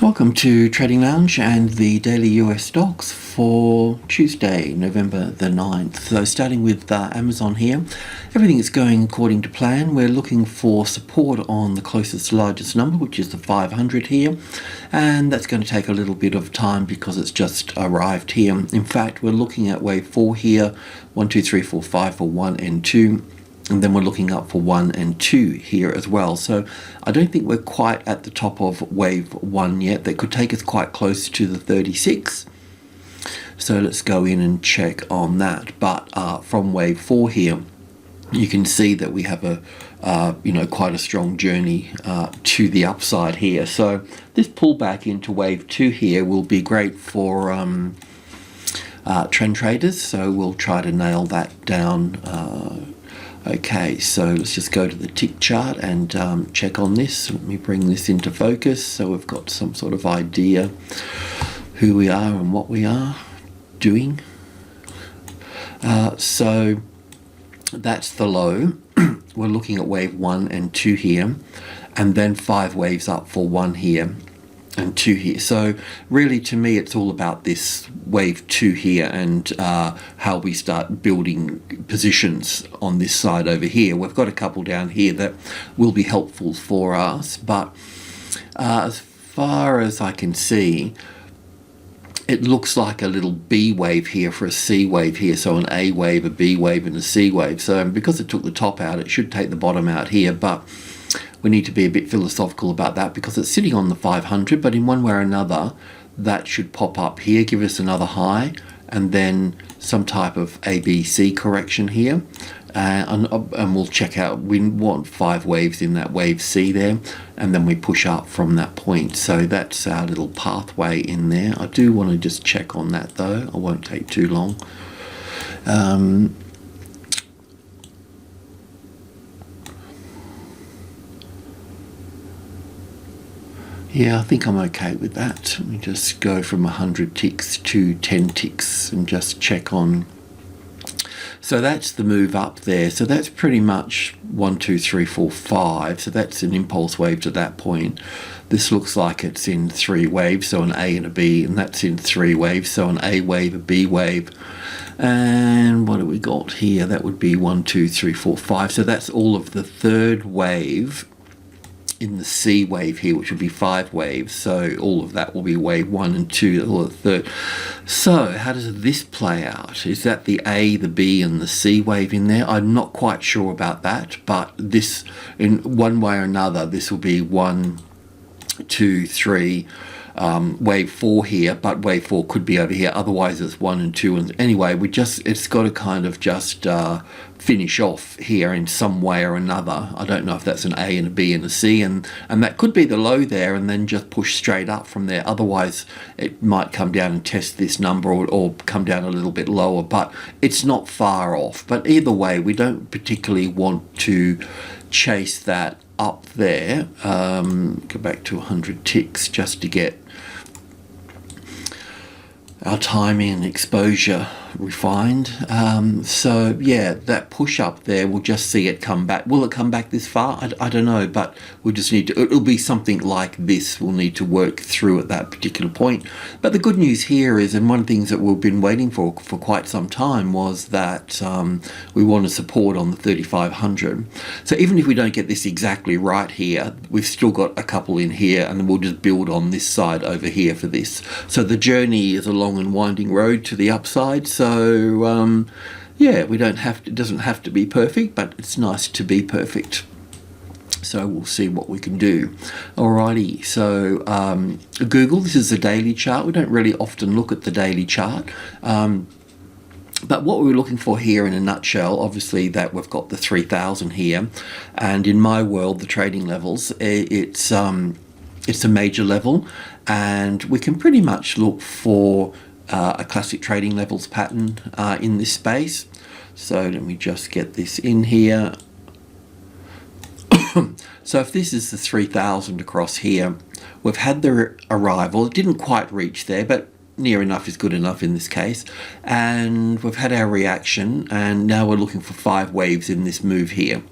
Welcome to Trading Lounge and the daily US stocks for Tuesday, November the 9th. So starting with Amazon here, everything is going according to plan. We're looking for support on the closest largest number, which is the 500 here. And that's going to take a little bit of time because it's just arrived here. In fact, we're looking at wave 4 here, 1, 2, 3, 4, 5 for 1 and 2. And then we're looking up for 1 and 2 here as well. So I don't think we're quite at the top of wave 1 yet. That could take us quite close to the 36. So let's go in and check on that. But from wave 4 here, you can see that we have a quite a strong journey to the upside here. So this pullback into wave 2 here will be great for trend traders. So we'll try to nail that down. Okay, so let's just go to the tick chart and check on this. Let me bring this into focus so we've got some sort of idea who we are and what we are doing. So that's the low. We're looking at wave 1 and 2 here, and then 5 waves up for 1 here and 2 here. So really, to me, it's all about this wave 2 here and how we start building positions on this side over here. We've got a couple down here that will be helpful for us, but as far as I can see, it looks like a little B wave here for a C wave here. So an A wave, a B wave, and a C wave. So because it took the top out, it should take the bottom out here, but we need to be a bit philosophical about that because it's sitting on the 500, but in one way or another, that should pop up here, give us another high, and then some type of ABC correction here. And we'll check out, we want 5 waves in that wave C there, and then we push up from that point. So that's our little pathway in there. I do want to just check on that though. I won't take too long. Yeah, I think I'm okay with that. Let me just go from 100 ticks to 10 ticks and just check on. So that's the move up there. So that's pretty much 1, 2, 3, 4, 5. So that's an impulse wave to that point. This looks like it's in 3 waves, so an A and a B, and that's in 3 waves, so an A wave, a B wave. And what do we got here? That would be 1, 2, 3, 4, 5. So that's all of the 3rd wave in the C wave here, which would be 5 waves. So all of that will be wave 1 and 2, or the 3rd. So how does this play out? Is that the A, the B, and the C wave in there? I'm not quite sure about that, but this, in one way or another, this will be 1, 2, 3, wave 4 here, but wave 4 could be over here. Otherwise it's 1 and 2. And anyway, it's got to kind of just finish off here in some way or another. I don't know if that's an A and a B and a C, and that could be the low there, and then just push straight up from there. Otherwise it might come down and test this number, or come down a little bit lower, but it's not far off. But either way, we don't particularly want to chase that up there. Go back to 100 ticks just to get our timing and exposure refined. So yeah, that push up there, we'll just see it come back. Will it come back this far? I don't know, but we'll just need to, it'll be something like this we'll need to work through at that particular point. But the good news here is, and one of the things that we've been waiting for quite some time, was that we want to support on the 3500. So even if we don't get this exactly right here, we've still got a couple in here, and then we'll just build on this side over here for this. So the journey is a long and winding road to the upside. So yeah, we don't have to, it doesn't have to be perfect, but it's nice to be perfect. So we'll see what we can do. Alrighty, so Google, this is a daily chart. We don't really often look at the daily chart. But what we're looking for here in a nutshell, obviously that we've got the 3000 here, and in my world, the trading levels, it's a major level, and we can pretty much look for a classic trading levels pattern in this space. So let me just get this in here. So if this is the 3000 across here, we've had the arrival. It didn't quite reach there, but near enough is good enough in this case. And we've had our reaction, and now we're looking for 5 waves in this move here.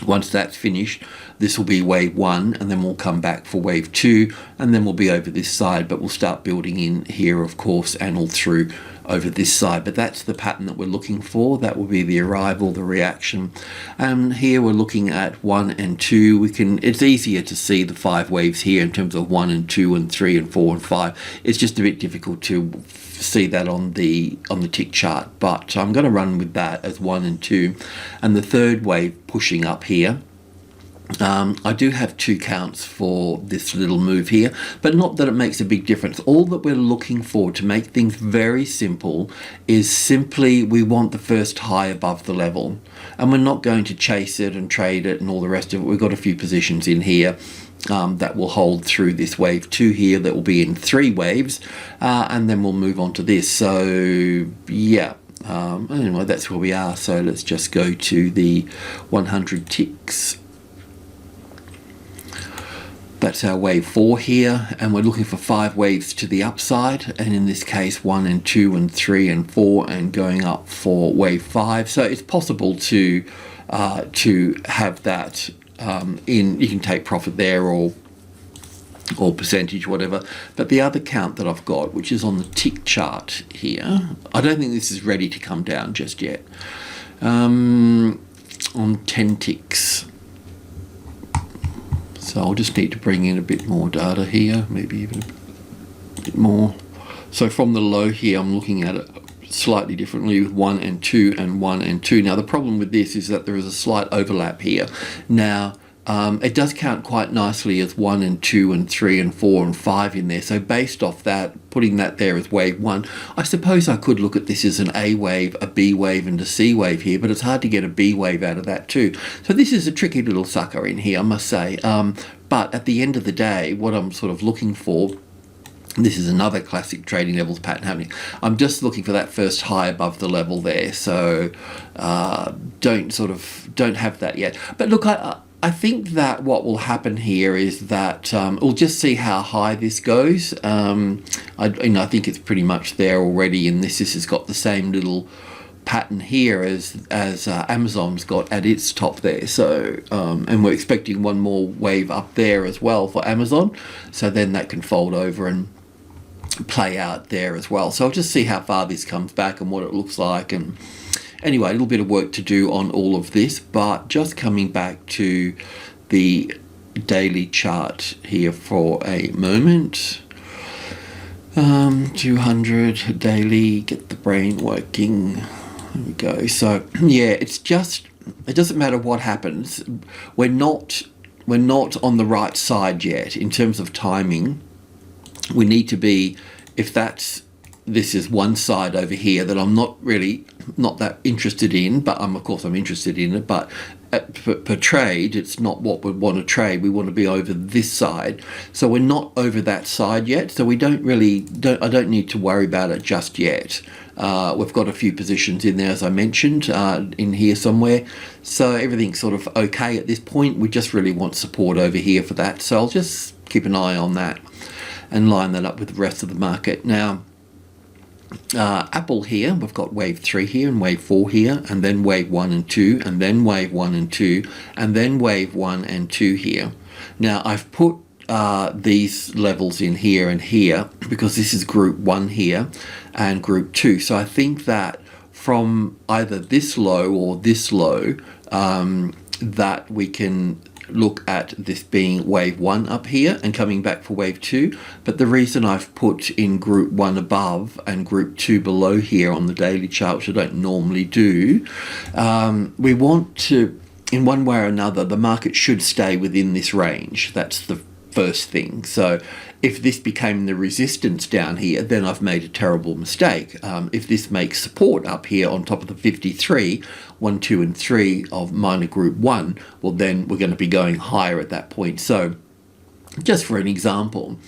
Once that's finished, This will be wave 1, and then we'll come back for wave 2, and then we'll be over this side, but we'll start building in here, of course, and all through over this side. But that's the pattern that we're looking for. That will be the arrival, the reaction. And here we're looking at 1 and 2. It's easier to see the 5 waves here in terms of 1 and 2 and 3 and 4 and 5. It's just a bit difficult to see that on the tick chart, but I'm going to run with that as 1 and 2, and the third wave pushing up here. I do have 2 counts for this little move here, but not that it makes a big difference. All that we're looking for, to make things very simple, is simply we want the first high above the level, and we're not going to chase it and trade it and all the rest of it. We've got a few positions in here that will hold through this wave 2 here, that will be in 3 waves, and then we'll move on to this. So yeah, anyway, that's where we are. So let's just go to the 100 ticks. That's our wave 4 here, and we're looking for 5 waves to the upside, and in this case 1 and 2 and 3 and 4, and going up for wave 5. So it's possible to have that you can take profit there or percentage, whatever. But the other count that I've got, which is on the tick chart here, I don't think this is ready to come down just yet. On 10 ticks. So I'll just need to bring in a bit more data here, maybe even a bit more. So from the low here, I'm looking at it slightly differently with 1 and 2 and 1 and 2. Now the problem with this is that there is a slight overlap here. Now it does count quite nicely as 1 and 2 and 3 and 4 and 5 in there. So based off that, putting that there as wave 1, I suppose I could look at this as an A wave, a B wave and a C wave here, but it's hard to get a B wave out of that too. So this is a tricky little sucker in here, I must say. But at the end of the day, what I'm sort of looking for, this is another classic trading levels pattern happening. I'm just looking for that first high above the level there. So don't have that yet. But look, I think that what will happen here is that we'll just see how high this goes. I think it's pretty much there already, and this has got the same little pattern here as Amazon's got at its top there. So and we're expecting one more wave up there as well for Amazon. So then that can fold over and play out there as well. So I'll just see how far this comes back and what it looks like. And anyway, a little bit of work to do on all of this, but just coming back to the daily chart here for a moment. 200 daily, get the brain working. There we go. So yeah, it doesn't matter what happens. We're not on the right side yet in terms of timing. We need to be, if this is one side over here that I'm not that interested in, but I'm interested in it, but per trade, it's not what we want to trade. We want to be over this side. So we're not over that side yet. So I don't need to worry about it just yet. We've got a few positions in there, as I mentioned, in here somewhere. So everything's sort of okay at this point. We just really want support over here for that. So I'll just keep an eye on that and line that up with the rest of the market. Now, Apple here, we've got wave 3 here and wave 4 here, and then wave 1 and 2, and then wave 1 and 2, and then wave 1 and 2 here. Now I've put these levels in here and here because this is group 1 here and group 2. So I think that from either this low or this low, that we can look at this being wave 1 up here and coming back for wave 2. But the reason I've put in group 1 above and group 2 below here on the daily chart, which I don't normally do, we want to, in one way or another, the market should stay within this range. That's the first thing. So if this became the resistance down here, then I've made a terrible mistake. If this makes support up here on top of the 53, 1, 2 and 3 of minor group 1, well then we're going to be going higher at that point. So just for an example,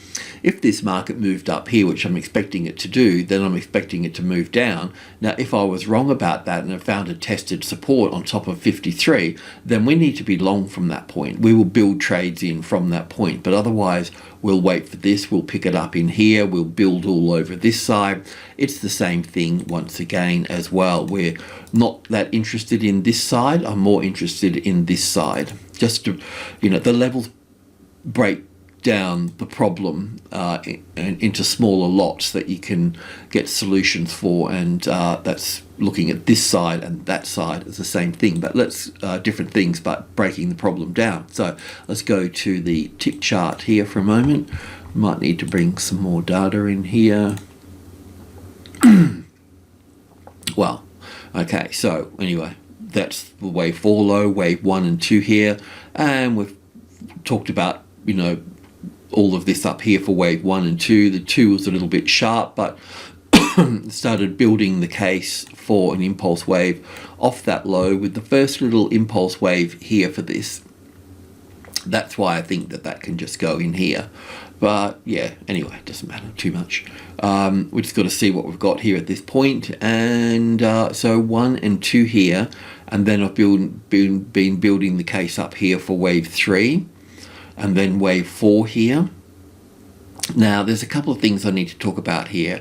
if this market moved up here, which I'm expecting it to do, then I'm expecting it to move down. Now, if I was wrong about that and I found a tested support on top of 53, then we need to be long from that point. We will build trades in from that point, but otherwise we'll wait for this, we'll pick it up in here, we'll build all over this side. It's the same thing once again as well. We're not that interested in this side, I'm more interested in this side. just to, the levels break down the problem into smaller lots that you can get solutions for, and that's looking at this side and that side as the same thing, but different things, but breaking the problem down. So let's go to the tick chart here for a moment. Might need to bring some more data in here. Well, okay, so anyway, that's the wave 4 low, wave 1 and 2 here, and we've talked about all of this up here for wave 1 and 2. The 2 was a little bit sharp, but started building the case for an impulse wave off that low with the first little impulse wave here for this. That's why I think that can just go in here. But yeah, anyway, it doesn't matter too much. We just got to see what we've got here at this point. And so 1 and 2 here, and then I've been building the case up here for wave 3. And then wave 4 here. Now, there's a couple of things I need to talk about here.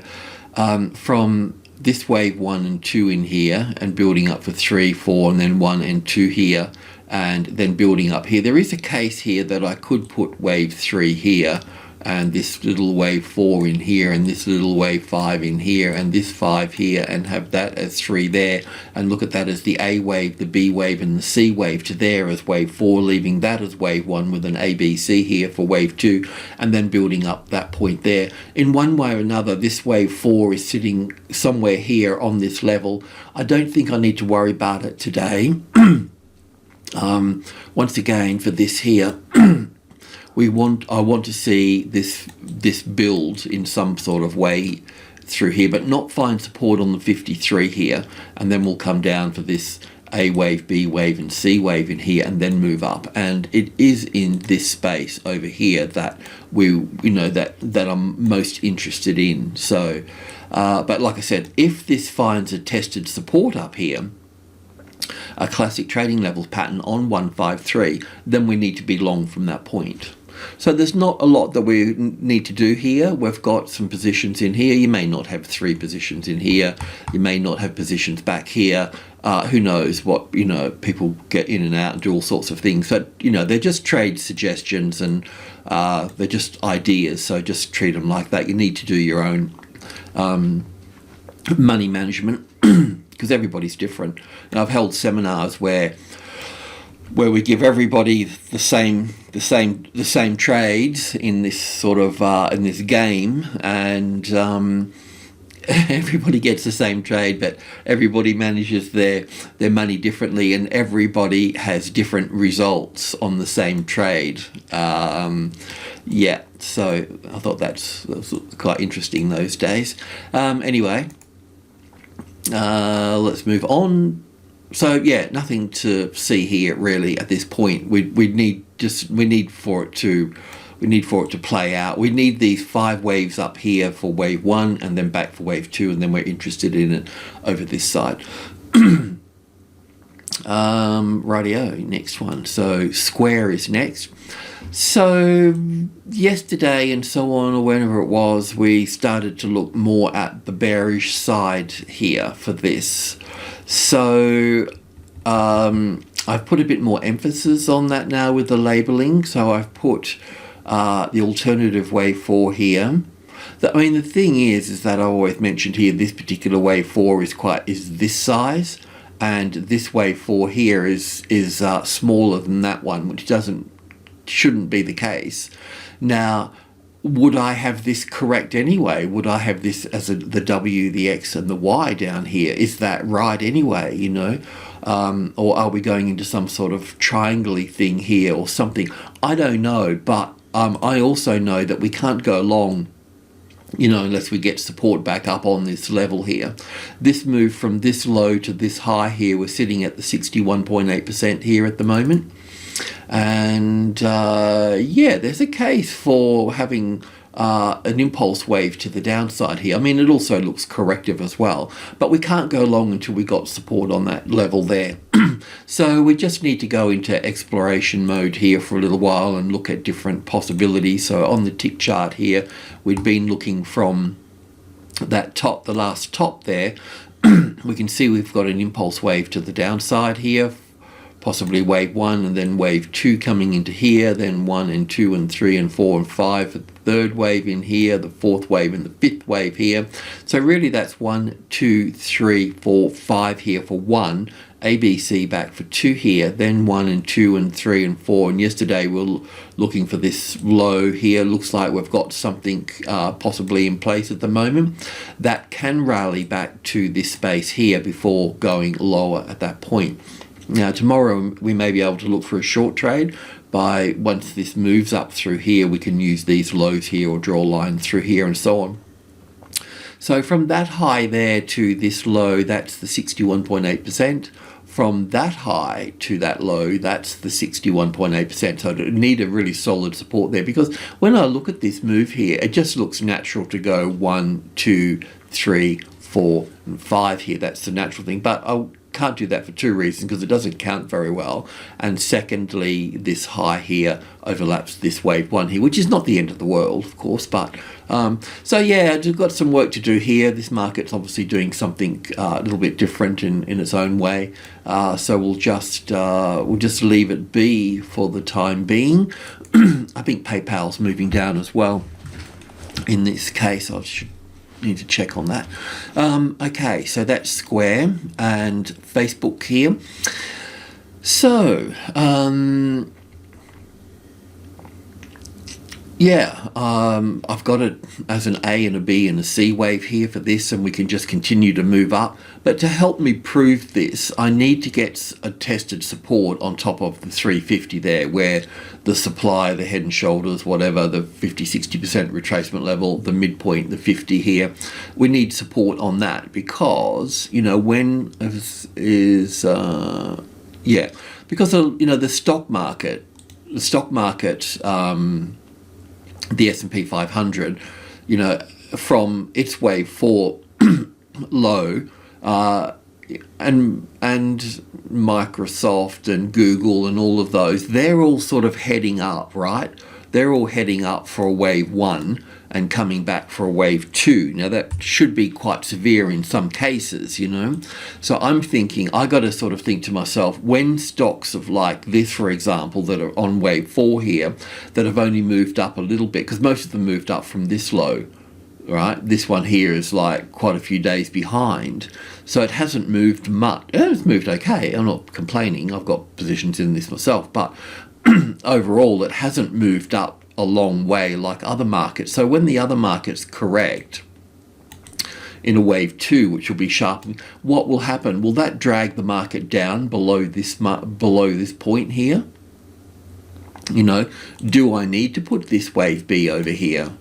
From this wave 1 and 2 in here, and building up for 3, 4, and then 1 and 2 here, and then building up here. There is a case here that I could put wave 3 here, and this little wave 4 in here, and this little wave 5 in here, and this 5 here, and have that as 3 there, and look at that as the A wave, the B wave, and the C wave to there as wave 4, leaving that as wave 1 with an ABC here for wave 2, and then building up that point there. In one way or another, this wave 4 is sitting somewhere here on this level. I don't think I need to worry about it today. Once again, for this here, I want to see this build in some sort of way through here, but not find support on the 53 here, and then we'll come down for this A wave, B wave, and C wave in here, and then move up. And it is in this space over here that that I'm most interested in. So, but like I said, if this finds a tested support up here, a classic trading levels pattern on 153, then we need to be long from that point. So there's not a lot that we need to do here. We've got some positions in here. You may not have 3 positions in here. You may not have positions back here. Who knows what, people get in and out and do all sorts of things. But, they're just trade suggestions, and they're just ideas. So just treat them like that. You need to do your own money management because everybody's different. I've held seminars where we give everybody the same trades in this sort of in this game, and everybody gets the same trade, but everybody manages their money differently, and everybody has different results on the same trade. Yeah, so I thought that was quite interesting those days. Anyway, let's move on. So yeah, nothing to see here really at this point. We need for it to play out. We need these 5 waves up here for wave 1, and then back for wave 2, and then we're interested in it over this side. Rightio, next one. So square is next. So yesterday and so on, or whenever it was, we started to look more at the bearish side here for this. So I've put a bit more emphasis on that now with the labeling. So I've put the alternative wave 4 here. The thing is that I always mentioned here, this particular wave 4 is this size, and this wave 4 here is smaller than that one, which shouldn't be the case. Now, would I have this correct anyway? Would I have this as the W, the X, and the Y down here? Is that right anyway, or are we going into some sort of triangle-y thing here or something? I don't know, but I also know that we can't go long, unless we get support back up on this level here. This move from this low to this high here, we're sitting at the 61.8% here at the moment. And yeah, there's a case for having an impulse wave to the downside here. It also looks corrective as well, but we can't go long until we got support on that level there. So we just need to go into exploration mode here for a little while and look at different possibilities. So on the tick chart here, we'd been looking from that top, the last top there. We can see we've got an impulse wave to the downside here possibly wave 1 and then wave 2 coming into here, then 1 and 2 and 3 and 4 and 5 for the third wave in here, the fourth wave and the fifth wave here. So really that's 1, 2, 3, 4, 5 here for 1, ABC back for 2 here, then 1 and 2 and 3 and 4. And yesterday we were looking for this low here. Looks like we've got something possibly in place at the moment that can rally back to this space here before going lower at that point. Now tomorrow we may be able to look for a short trade. By once this moves up through here, we can use these lows here or draw lines through here and so on. So from that high there to this low, that's the 61.8%. From that high to that low, that's the 61.8%. So I need a really solid support there, because when I look at this move here, it just looks natural to go 1, 2, 3, 4, and 5 here. That's the natural thing. But I can't do that for two reasons, because it doesn't count very well, and secondly, this high here overlaps this wave 1 here, which is not the end of the world, of course, but so yeah, I've got some work to do here. This market's obviously doing something a little bit different in its own way, so we'll just leave it be for the time being. I think PayPal's moving down as well in this case. I should need to check on that. Okay, so that's Square and Facebook here. So yeah, I've got it as an A and a B and a C wave here for this, and we can just continue to move up. But to help me prove this, I need to get a tested support on top of the 350 there, where the supply, the head and shoulders, whatever, the 50-60% retracement level, the midpoint, the 50 here, we need support on that, because, you know, when because you know, the stock market, the S&P 500, you know, from its wave 4 low, and Microsoft and Google and all of those, they're all sort of heading up, right? They're all heading up for a wave 1 and coming back for a wave 2. Now that should be quite severe in some cases, you know. So I'm thinking, I got to sort of think to myself, when stocks of like this, for example, that are on wave 4 here, that have only moved up a little bit, because most of them moved up from this low, right? This one here is like quite a few days behind, so it hasn't moved much. It's moved okay, I'm not complaining, I've got positions in this myself, but overall it hasn't moved up a long way like other markets. So when the other markets correct in a wave 2, which will be sharpening, what will happen? Will that drag the market down below this point here? You know, do I need to put this wave B over here?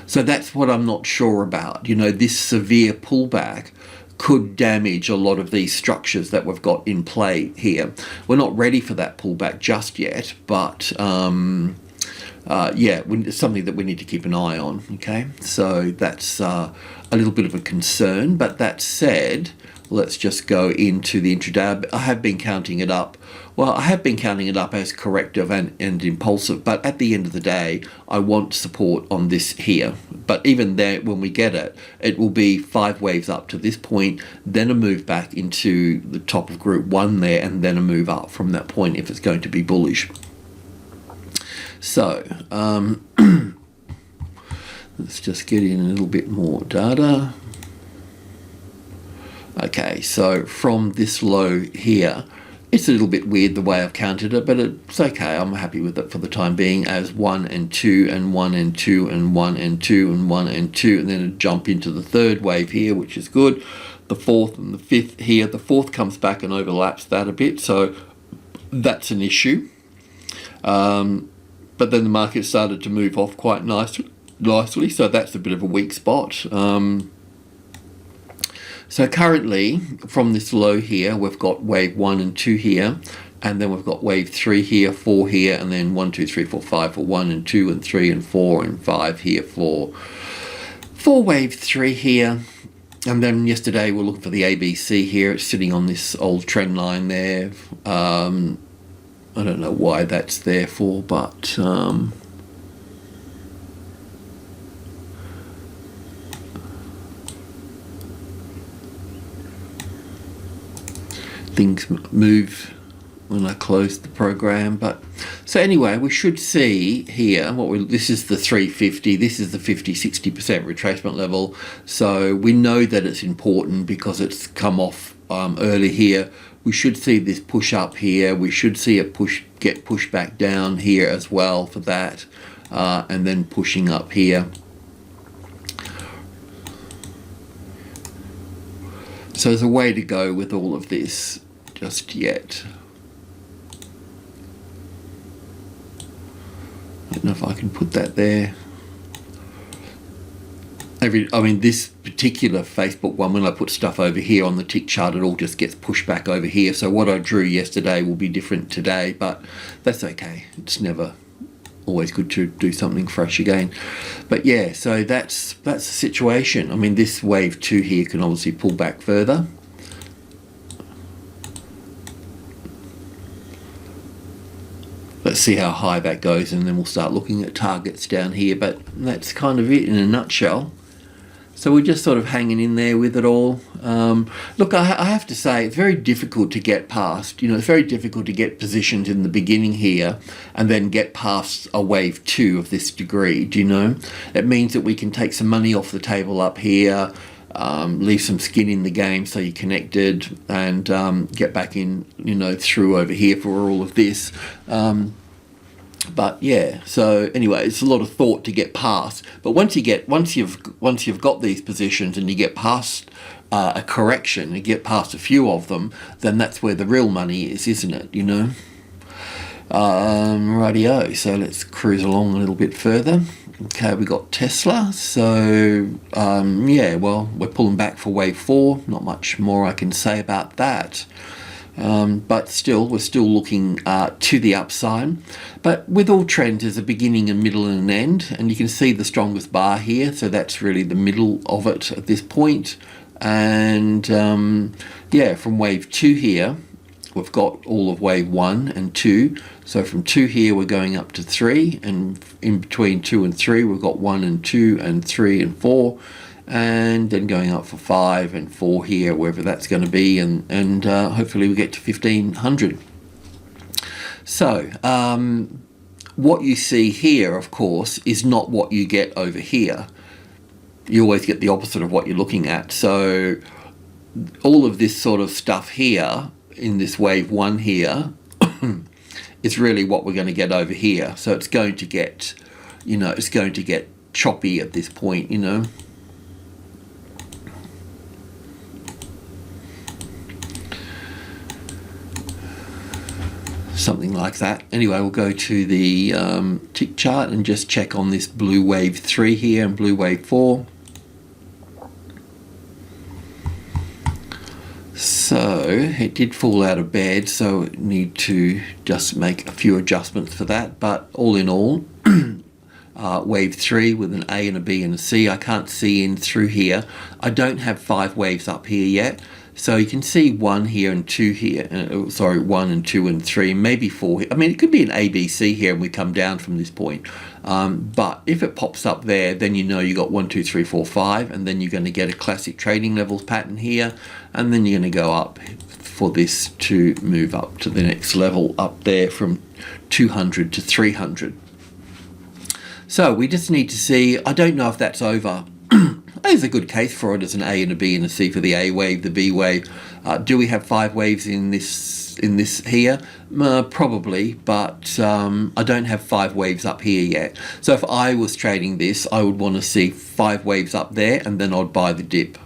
So that's what I'm not sure about. You know, this severe pullback could damage a lot of these structures that we've got in play here. We're not ready for that pullback just yet, but yeah, it's something that we need to keep an eye on. Okay, so that's a little bit of a concern. But that said, let's just go into the intraday. I have been counting it up. Well, I have been counting it up as corrective and impulsive, but at the end of the day, I want support on this here. But even there, when we get it, it will be 5 waves up to this point, then a move back into the top of group 1 there, and then a move up from that point if it's going to be bullish. So, let's just get in a little bit more data. Okay, so from this low here, it's a little bit weird the way I've counted it, but it's okay. I'm happy with it for the time being as 1 and 2 and 1 and 2 and 1 and 2 and 1 and 2, and then a jump into the third wave here, which is good. The fourth and the fifth here. The fourth comes back and overlaps that a bit, so that's an issue. But then the market started to move off quite nicely, so that's a bit of a weak spot. So currently, from this low here, we've got wave 1 and 2 here, and then we've got wave 3 here, 4 here, and then 1, 2, 3, 4, 5 for 1 and 2 and 3 and 4 and 5 here for wave 3 here. And then yesterday we're looking for the ABC here. It's sitting on this old trend line there. I don't know why that's there for, but things move when I closed the program. But so anyway, we should see here this is the 350, this is the 50-60% retracement level. So we know that it's important because it's come off early here. We should see this push up here. We should see it get pushed back down here as well for that, and then pushing up here. So there's a way to go with all of this just yet. I don't know if I can put that there. This particular Facebook one, when I put stuff over here on the tick chart, it all just gets pushed back over here. So what I drew yesterday will be different today, but that's okay. It's never always good to do something fresh again. But yeah, so that's the situation. I mean, this wave 2 here can obviously pull back further. Let's see how high that goes, and then we'll start looking at targets down here. But that's kind of it in a nutshell. So we're just sort of hanging in there with it all. Look, I have to say, it's very difficult to get past. It's very difficult to get positioned in the beginning here and then get past a wave 2 of this degree. It means that we can take some money off the table up here, leave some skin in the game so you're connected, and get back in, through over here for all of this. But yeah, so anyway, it's a lot of thought to get past. But once you've got these positions and you get past a correction, you get past a few of them, then that's where the real money is, isn't it? Rightio. So let's cruise along a little bit further. Okay, we got Tesla. So yeah, well, we're pulling back for wave 4. Not much more I can say about that. But still, we're still looking to the upside. But with all trends, there's a beginning, a middle, and an end. And you can see the strongest bar here. So that's really the middle of it at this point. And yeah, from wave 2 here, we've got all of wave 1 and 2. So from 2 here, we're going up to 3. And in between 2 and 3, we've got 1 and 2 and 3 and 4. And then going up for 5 and 4 here, wherever that's going to be, and hopefully we get to 1500. So what you see here, of course, is not what you get over here. You always get the opposite of what you're looking at. So all of this sort of stuff here in this wave 1 here is really what we're going to get over here. So it's going to get, it's going to get choppy at this point, something like that. Anyway, we'll go to the tick chart and just check on this blue wave 3 here and blue wave 4. So it did fall out of bed, so need to just make a few adjustments for that. But all in all, wave 3 with an A and a B and a C. I can't see in through here. I don't have 5 waves up here yet. So you can see 1 here and 2 here, 1 and 2 and 3, maybe 4 here. I mean, it could be an ABC here and we come down from this point. But if it pops up there, then you got 1, 2, 3, 4, 5, and then you're going to get a classic trading levels pattern here, and then you're going to go up for this to move up to the next level up there from 200 to 300. So we just need to see, I don't know if that's over. There's a good case for it as an A and a B and a C for the A wave, the B wave. Do we have 5 waves in this here? Probably, but I don't have 5 waves up here yet. So if I was trading this, I would want to see 5 waves up there, and then I'd buy the dip.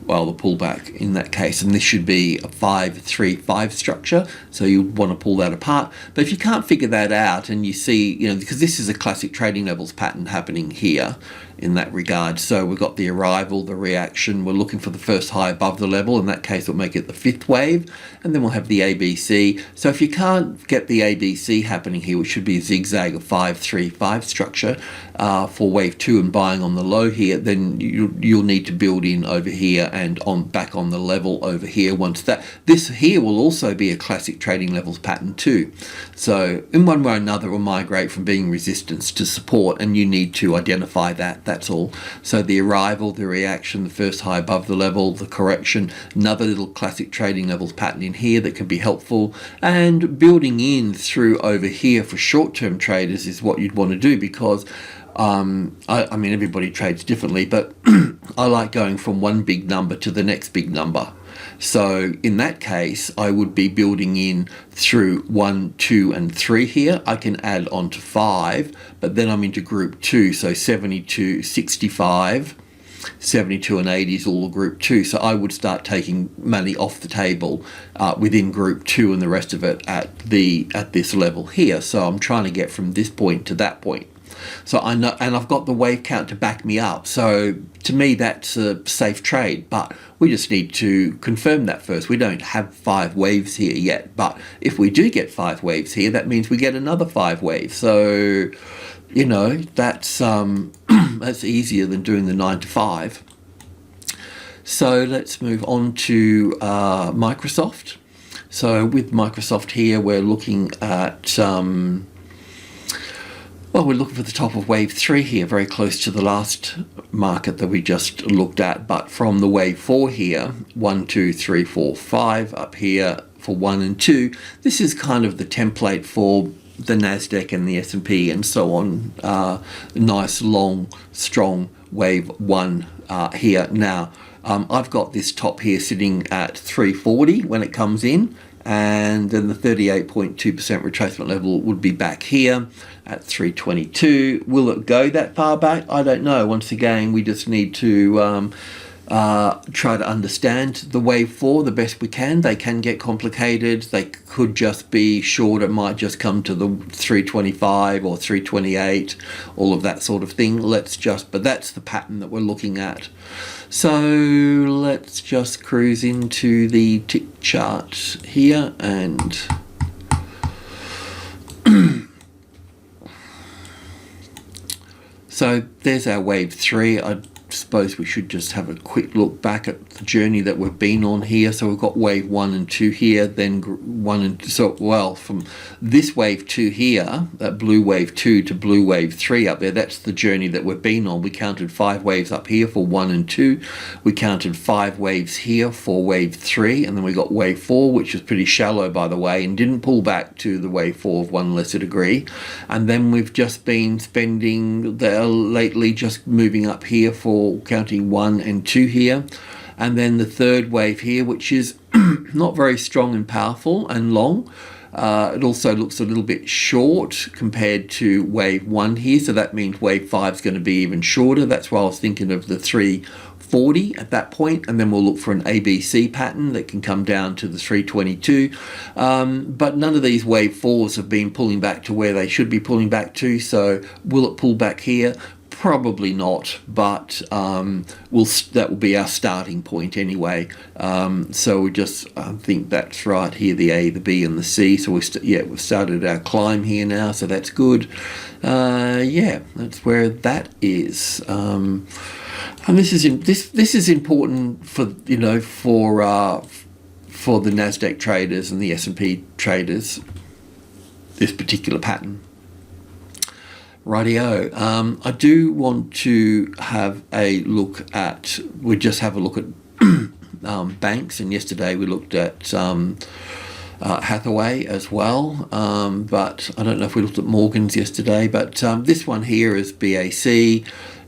Well, the pullback in that case, and this should be a 5-3-5 structure, so you want to pull that apart. But if you can't figure that out, and you see, because this is a classic trading levels pattern happening here in that regard. So we've got the arrival, the reaction, we're looking for the first high above the level. In that case, we'll make it the 5th wave, and then we'll have the ABC. So if you can't get the ABC happening here, which should be a zigzag of 5-3-5 structure for wave 2 and buying on the low here, then you'll need to build in over here and on back on the level over here. Once that, this here will also be a classic trading levels pattern too. So in one way or another, it will migrate from being resistance to support, and you need to identify that. That's all. So the arrival, the reaction, the first high above the level, the correction, another little classic trading levels pattern in here that can be helpful, and building in through over here for short-term traders is what you'd want to do, because I mean, everybody trades differently, but I like going from one big number to the next big number. So in that case, I would be building in through 1, 2, and 3 here. I can add on to 5, but then I'm into group 2. So 72, 65, 72 and 80 is all group 2. So I would start taking money off the table within group 2 and the rest of it at this level here. So I'm trying to get from this point to that point. So I know, and I've got the wave count to back me up. So to me, that's a safe trade, but we just need to confirm that first. We don't have 5 waves here yet, but if we do get 5 waves here, that means we get another 5 waves. So, you know, that's that's easier than doing the 9 to 5. So let's move on to Microsoft. So with Microsoft here, we're looking at well, we're looking for the top of wave 3 here, very close to the last market that we just looked at. But from the wave 4 here, 1, 2, 3, 4, 5 up here for 1 and 2, this is kind of the template for the NASDAQ and the S&P and so on. Nice, long, strong wave 1 here. Now, I've got this top here sitting at 340 when it comes in, and then the 38.2% retracement level would be back here at 322. Will it go that far back? I don't know. Once again, we just need to try to understand the wave 4 the best we can. They can get complicated. They could just be short. It might just come to the 325 or 328, all of that sort of thing. But that's the pattern that we're looking at. So let's just cruise into the tick chart here, and so there's our wave 3. I suppose we should just have a quick look back at the journey that we've been on here. So we've got wave 1 and 2 here, then 1 and so, well, from this wave 2 here, that blue wave 2 to blue wave 3 up there, that's the journey that we've been on. We counted 5 waves up here for 1 and 2. We counted 5 waves here for wave 3, and then we got wave 4, which was pretty shallow, by the way, and didn't pull back to the wave 4 of 1 lesser degree. And then we've just been spending lately just moving up here for counting 1 and 2 here, and then the third wave here, which is not very strong and powerful and long. It also looks a little bit short compared to wave 1 here, so that means wave 5 is going to be even shorter. That's why I was thinking of the 340 at that point, and then we'll look for an ABC pattern that can come down to the 322. But none of these wave 4s have been pulling back to where they should be pulling back to, so will it pull back here? Probably not, but that will be our starting point anyway. So we just think that's right here, the A, the B, and the C. So we've started our climb here now, so that's good. Yeah, that's where that is. And this is important for for the NASDAQ traders and the S&P traders. This particular pattern. Rightio. I do want to have a look at, Banks, and yesterday we looked at Hathaway as well, but I don't know if we looked at Morgan's yesterday, but this one here is BAC.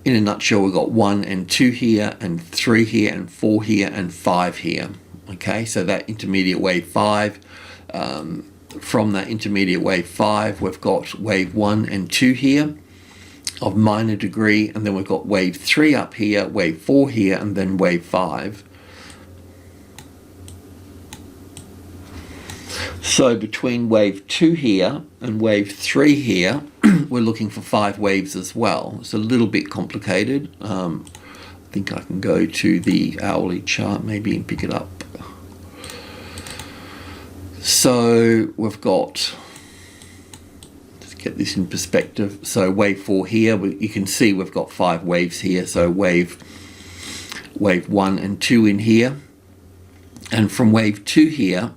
In a nutshell, we've got 1 and 2 here, and 3 here, and 4 here, and 5 here. Okay, so that intermediate wave 5, from that intermediate wave 5, we've got wave 1 and 2 here of minor degree, and then we've got wave 3 up here, wave 4 here, and then wave 5. So between wave 2 here and wave 3 here, we're looking for 5 waves as well. It's a little bit complicated. I think I can go to the hourly chart maybe and pick it up. So we've got, let's get this in perspective. So wave 4 here, you can see we've got 5 waves here. So wave wave 1 and 2 in here, and from wave 2 here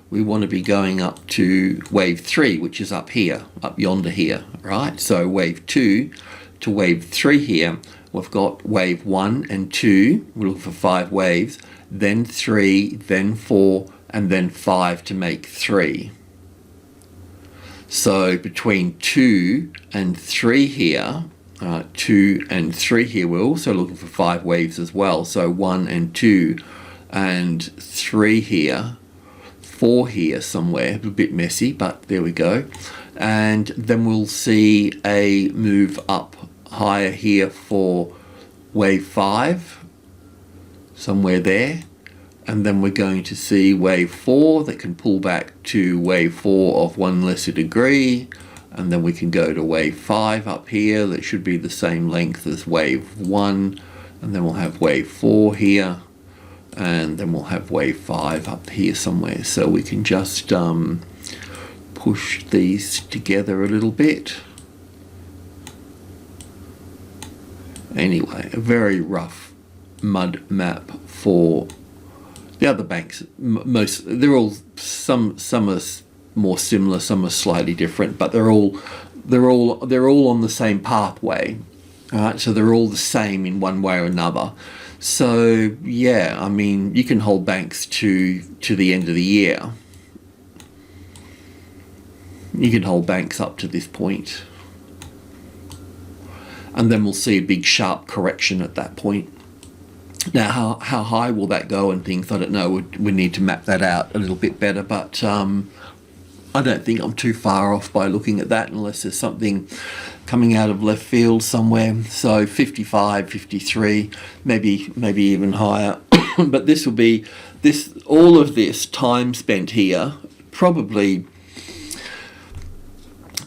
we want to be going up to wave 3, which is up here, up yonder here, right? So wave 2 to wave 3 here, we've got wave 1 and 2, we'll look for 5 waves, then 3, then 4, and then 5 to make 3. So between 2 and 3 here, 2 and 3 here, we're also looking for 5 waves as well. So 1 and 2 and 3 here, 4 here somewhere, a bit messy, but there we go. And then we'll see a move up higher here for wave 5, somewhere there. And then we're going to see wave 4 that can pull back to wave 4 of 1 lesser degree. And then we can go to wave 5 up here that should be the same length as wave 1. And then we'll have wave 4 here. And then we'll have wave 5 up here somewhere. So we can just push these together a little bit. Anyway, a very rough mud map for the other banks. They're all some are more similar, some are slightly different, but they're all on the same pathway. All right, so they're all the same in one way or another. So yeah, I mean, you can hold banks to the end of the year. You can hold banks up to this point, and then we'll see a big sharp correction at that point. Now, how high will that go and things, I don't know. We need to map that out a little bit better, but I don't think I'm too far off by looking at that unless there's something coming out of left field somewhere. So 55, 53, maybe even higher. But this will be, all of this time spent here, probably.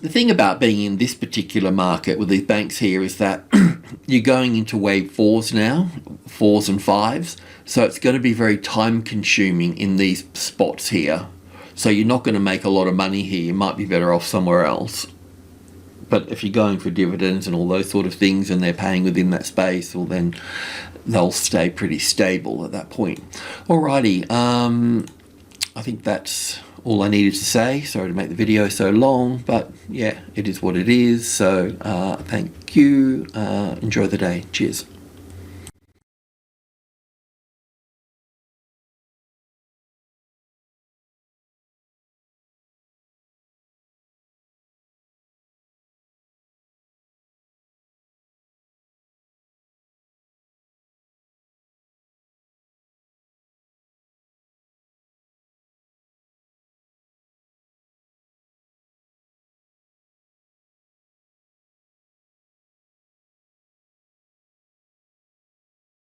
The thing about being in this particular market with these banks here is that you're going into wave 4s now, 4s and 5s. So it's going to be very time consuming in these spots here. So you're not going to make a lot of money here. You might be better off somewhere else. But if you're going for dividends and all those sort of things and they're paying within that space, well then they'll stay pretty stable at that point. Alrighty, I think that's all I needed to say. Sorry to make the video so long, but yeah, it is what it is. So thank you. Enjoy the day. Cheers.